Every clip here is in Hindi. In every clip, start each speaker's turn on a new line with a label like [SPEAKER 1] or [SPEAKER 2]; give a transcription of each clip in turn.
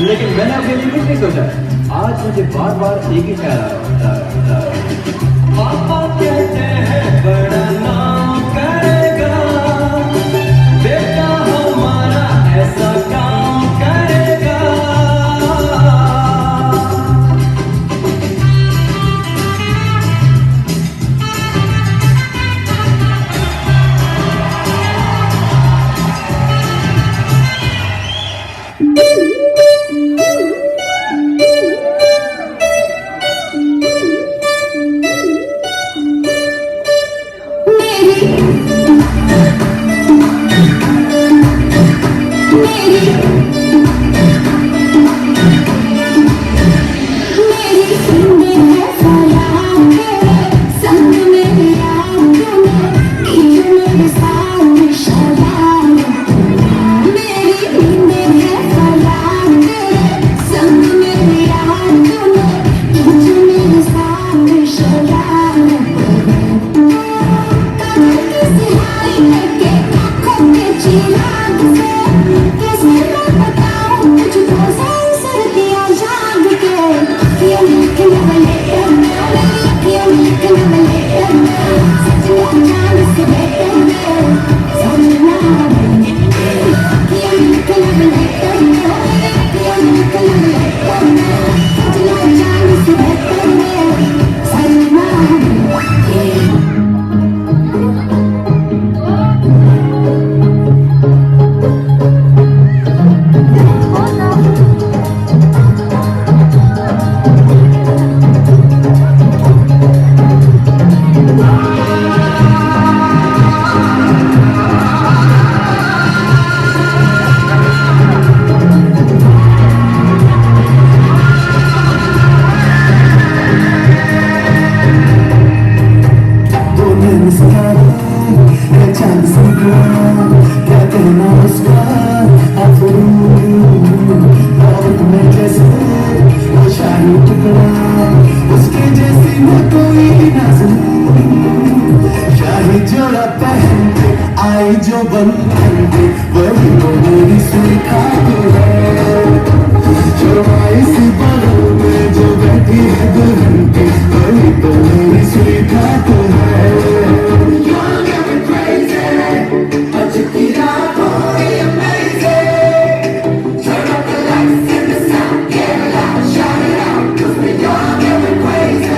[SPEAKER 1] लेकिन मैंने अपने लिए कुछ नहीं सोचा। आज मुझे बार बार एक ही ख्याल आ रहा है, पापा कहते हैं बड़ा नाम करेगा, बेटा हमारा ऐसा काम करेगा। जो बन वही तो मेरी स्वीखा है, जो आई सी बालों में जो बैठी है दुल्हन की, वही तो मेरी स्वीखा है। Young and crazy, but you keep on going amazing. Turn up the lights and the sound, get loud, shout it out, 'cause we're young and we're crazy.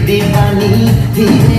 [SPEAKER 1] Deewani